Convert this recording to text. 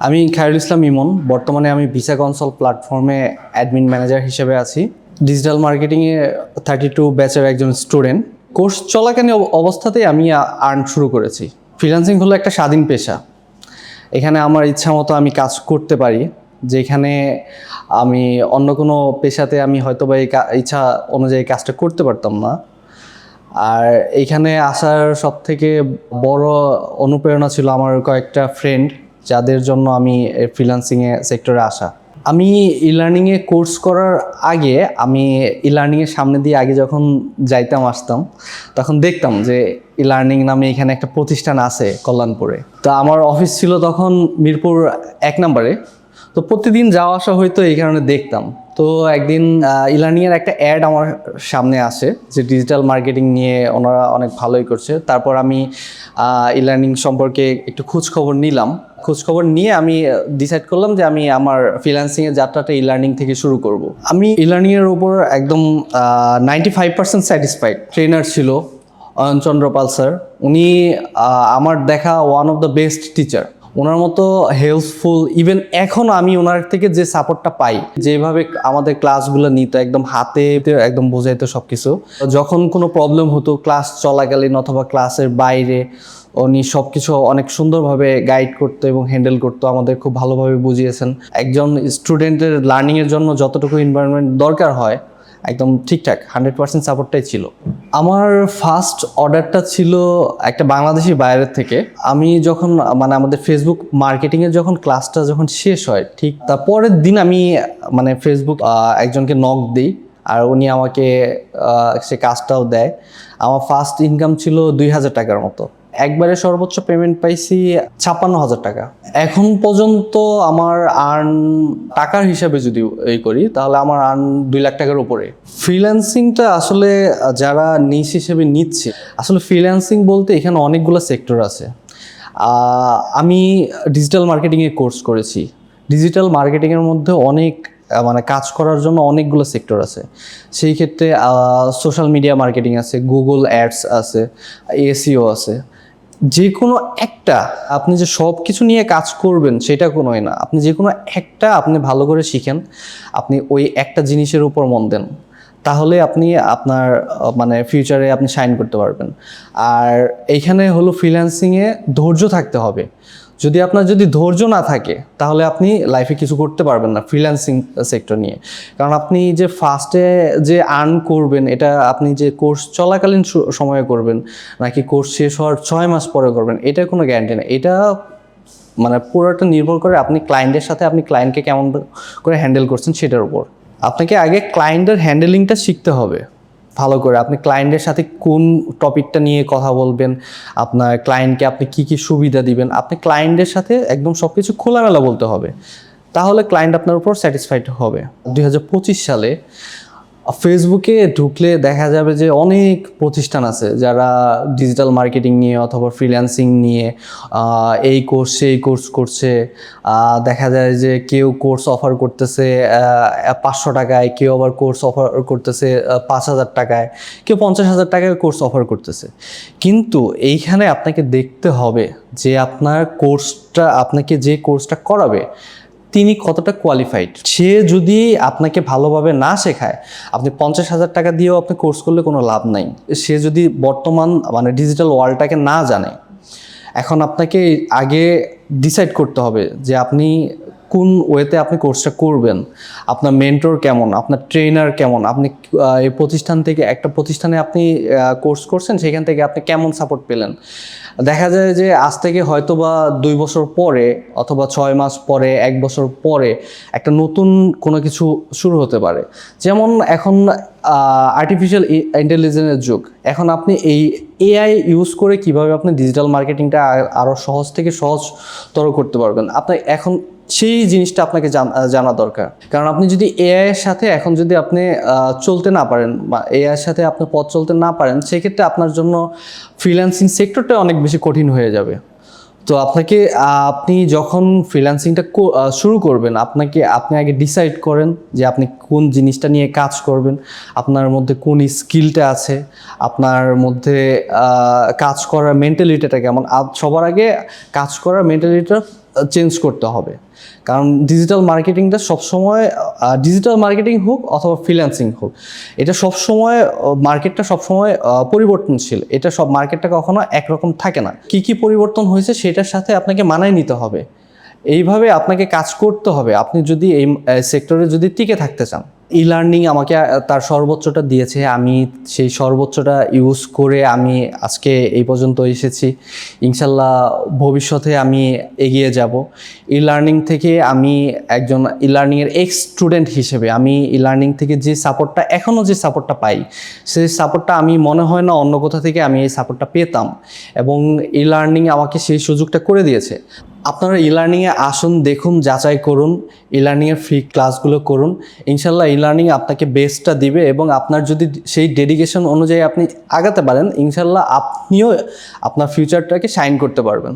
আমি খায়রুল ইসলাম ইমন। বর্তমানে আমি ভিসা কনসাল্ট প্ল্যাটফর্মে অ্যাডমিন ম্যানেজার হিসেবে আছি। ডিজিটাল মার্কেটিংয়ে 32 ব্যাচের একজন স্টুডেন্ট। কোর্স চলাকালীন অবস্থাতেই আমি আর্ন শুরু করেছি। ফ্রিল্যান্সিং হলো একটা স্বাধীন পেশা। এখানে আমার ইচ্ছা মতো আমি কাজ করতে পারি, যেখানে আমি অন্য কোনো পেশাতে আমি হয়তো বা এই ইচ্ছা অনুযায়ী কাজটা করতে পারতাম না। আর এইখানে আসার সবথেকে বড় অনুপ্রেরণা ছিল আমার কয়েকটা ফ্রেন্ড, যাদের জন্য আমি ফ্রিল্যান্সিংয়ে সেক্টরে আসা। আমি ই-লার্নিংয়ে কোর্স করার আগে আমি ই-লার্নিংয়ের সামনে দিয়ে আগে যখন যাইতাম আসতাম, তখন দেখতাম যে ই-লার্নিং নামে এখানে একটা প্রতিষ্ঠান আছে কল্যাণপুরে। তো আমার অফিস ছিল তখন মিরপুর 1 নম্বরে। তো প্রতিদিন যাওয়া আসা হয়তো এই কারণে দেখতাম। তো একদিন ই-লার্নিংয়ের একটা অ্যাড আমার সামনে আসে যে ডিজিটাল মার্কেটিং নিয়ে ওনারা অনেক ভালোই করছে। তারপর আমি ই-লার্নিং সম্পর্কে একটু খোঁজখবর নিলাম। খোঁজখবর নিয়ে আমি ডিসাইড করলাম যে আমি আমার ফ্রিল্যান্সিংয়ের যাত্রাটা ই-লার্নিং থেকে শুরু করব। আমি ই-লার্নিংয়ের উপর একদম 95% স্যাটিসফাইড। ট্রেনার ছিল অয়নচন্দ্র পাল স্যার। উনি আমার দেখা one of the best teacher. ওনার মতো হেল্পফুল, ইভেন এখন আমি ওনার থেকে যে সাপোর্টটা পাই, যেভাবে আমাদের ক্লাসগুলো নিত, একদম হাতে একদম বোঝাইতো সব কিছু। যখন কোনো প্রবলেম হতো ক্লাস চলাকালীন অথবা ক্লাসের বাইরে, উনি সব কিছু অনেক সুন্দরভাবে গাইড করতো এবং হ্যান্ডেল করতো, আমাদের খুব ভালোভাবে বুঝিয়েছেন। একজন স্টুডেন্টের লার্নিংয়ের জন্য যতটুকু এনভায়রনমেন্ট দরকার হয় একদম ঠিকঠাক 100% সাপোর্টটাই ছিল। আমার ফার্স্ট অর্ডারটা ছিল একটা বাংলাদেশি বাইরের থেকে। আমি যখন আমাদের ফেসবুক মার্কেটিংয়ের যখন ক্লাসটা যখন শেষ হয়, ঠিক তার পরের দিন আমি ফেসবুক একজনকে নক দিই, আর উনি আমাকে সে কাজটাও দেয়। আমার ফার্স্ট ইনকাম ছিল 2000 টাকার মতো। একবারে সর্বোচ্চ পেমেন্ট পাইছি 56,000 টাকা। এখন পর্যন্ত আমার আর্ন টাকার হিসাবে যদি এই করি, তাহলে আমার আর্ন 2 লাখ টাকার উপরে। ফ্রিল্যান্সিংটা আসলে যারা নিজ হিসেবে নিচ্ছে, আসলে ফ্রিল্যান্সিং বলতে এখানে অনেকগুলো সেক্টর আছে। আমি ডিজিটাল মার্কেটিংয়ে কোর্স করেছি। ডিজিটাল মার্কেটিংয়ের মধ্যে অনেক কাজ করার জন্য অনেকগুলো সেক্টর আছে। সেই ক্ষেত্রে সোশ্যাল মিডিয়া মার্কেটিং আছে, গুগল অ্যাডস আছে, এসইও আছে। যে কোনো একটা, আপনি যে সব কিছু নিয়ে কাজ করবেন সেটা কোনোই না। আপনি যে কোনো একটা আপনি ভালো করে শিখেন, আপনি ওই একটা জিনিসের উপর মন দেন, তাহলে আপনি আপনার ফিউচারে আপনি শাইন করতে পারবেন। আর এইখানে হলো ফ্রিল্যান্সিংয়ে ধৈর্য থাকতে হবে। যদি আপনার ধৈর্য না থাকে, তাহলে আপনি লাইফে কিছু করতে পারবেন না ফ্রিল্যান্সিং সেক্টর নিয়ে। কারণ আপনি যে ফার্স্টে যে আর্ন করবেন, এটা আপনি যে কোর্স চলাকালীন সময়ে করবেন নাকি কোর্স শেষ হওয়ার 6 মাস পরে করবেন, এটার কোনো গ্যারান্টি নেই। এটা পুরোটা নির্ভর করে আপনি ক্লায়েন্টের সাথে, আপনি ক্লায়েন্টকে কেমন করে হ্যান্ডেল করছেন সেটার উপর। আপনাকে আগে ক্লায়েন্টের হ্যান্ডেলিংটা শিখতে হবে ভালো করে। আপনি ক্লায়েন্টের সাথে কোন টপিকটা নিয়ে কথা বলবেন, আপনার ক্লায়েন্টকে আপনি কি কি সুবিধা দিবেন, আপনি ক্লায়েন্টের সাথে একদম সব কিছু খোলামেলা বলতে হবে, তাহলে ক্লায়েন্ট আপনার উপর স্যাটিসফাইড হবে। 2025 সালে ফেসবুকে ঢুকলে দেখা যাবে যে অনেক প্রতিষ্ঠান আছে যারা ডিজিটাল মার্কেটিং নিয়ে অথবা ফ্রিল্যান্সিং নিয়ে এই কোর্স সেই কোর্স করছে। দেখা যায় যে কেউ কোর্স অফার করতেছে 500 টাকায়, কেউ আবার কোর্স অফার করতেছে 5,000 টাকায়, কেউ 50,000 টাকায় কোর্স অফার করতেছে। কিন্তু এইখানে আপনাকে দেখতে হবে যে আপনার কোর্সটা, আপনাকে যে কোর্সটা করাবে তিনি কতটা কোয়ালিফাইড। সে যদি আপনাকে ভালোভাবে না শেখায়, আপনি 50,000 টাকা দিয়েও আপনি কোর্স করলে কোনো লাভ নাই। সে যদি বর্তমান ডিজিটাল ওয়ার্ল্ডটাকে না জানে, এখন আপনাকে আগে ডিসাইড করতে হবে যে আপনি কোন ওয়েতে আপনি কোর্সটা করবেন, আপনার মেন্টর কেমন, আপনার ট্রেনার কেমন, আপনি এই প্রতিষ্ঠান থেকে, একটা প্রতিষ্ঠানে আপনি কোর্স করছেন, সেখান থেকে আপনি কেমন সাপোর্ট পেলেন। দেখা যায় যে আজ থেকে হয়তো বা 2 বছর পরে অথবা 6 মাস পরে, 1 বছর পরে একটা নতুন কোনো কিছু শুরু হতে পারে। যেমন এখন আর্টিফিশিয়াল ইন্টেলিজেন্সের যুগ। এখন আপনি এই এআই ইউজ করে কিভাবে আপনি ডিজিটাল মার্কেটিংটা আরও সহজ থেকে সহজতর করতে পারবেন, আপনার এখন সেই জিনিসটা আপনাকে জানা দরকার। কারণ আপনি যদি এআইয়ের সাথে এখন যদি আপনি চলতে না পারেন বা এআইয়ের সাথে আপনি পথ চলতে না পারেন, সেক্ষেত্রে আপনার জন্য ফ্রিল্যান্সিং সেক্টরটা অনেক বেশি কঠিন হয়ে যাবে। তো আপনি যখন ফ্রিল্যান্সিংটা শুরু করবেন, আপনি আগে ডিসাইড করেন যে আপনি কোন জিনিসটা নিয়ে কাজ করবেন, আপনার মধ্যে কোন স্কিলটা আছে, আপনার মধ্যে কাজ করার মেন্টালিটিটা কেমন। সবার আগে কাজ করার মেন্টালিটিটা চেঞ্জ করতে হবে, কারণ ডিজিটাল মার্কেটিংটা সবসময় ডিজিটাল মার্কেটিং হোক অথবা ফ্রিল্যান্সিং হোক, এটা সবসময় মার্কেটটা সবসময় পরিবর্তনশীল। এটা সব মার্কেটটা কখনো একরকম থাকে না। কি কি পরিবর্তন হয়েছে সেটার সাথে আপনাকে মানায় নিতে হবে, এইভাবে আপনাকে কাজ করতে হবে আপনি যদি এই সেক্টরে যদি টিকে থাকতে চান। ই লার্নিং আমাকে তার সর্বোচ্চটা দিয়েছে, আমি সেই সর্বোচ্চটা ইউজ করে আমি আজকে এই পর্যন্ত এসেছি। ইনশাল্লাহ ভবিষ্যতে আমি এগিয়ে যাব। ই লার্নিং থেকে আমি একজন ই লার্নিংয়ের এক্স স্টুডেন্ট হিসেবে আমি ই লার্নিং থেকে যে সাপোর্টটা এখনও যে সাপোর্টটা পাই, সেই সাপোর্টটা আমি মনে হয় না অন্য কোথা থেকে আমি এই সাপোর্টটা পেতাম, এবং ই লার্নিং আমাকে সেই সুযোগটা করে দিয়েছে। আপনারা ই লার্নিংয়ে আসুন, দেখুন, যাচাই করুন, ই লার্নিংয়ের ফ্রি ক্লাসগুলো করুন। ইনশাল্লাহ ই লার্নিং আপনাকে বেস্টটা দিবে, এবং আপনার যদি সেই ডেডিকেশন অনুযায়ী আপনি আগাতে পারেন, ইনশাল্লাহ আপনিও আপনার ফিউচারটাকে শাইন করতে পারবেন।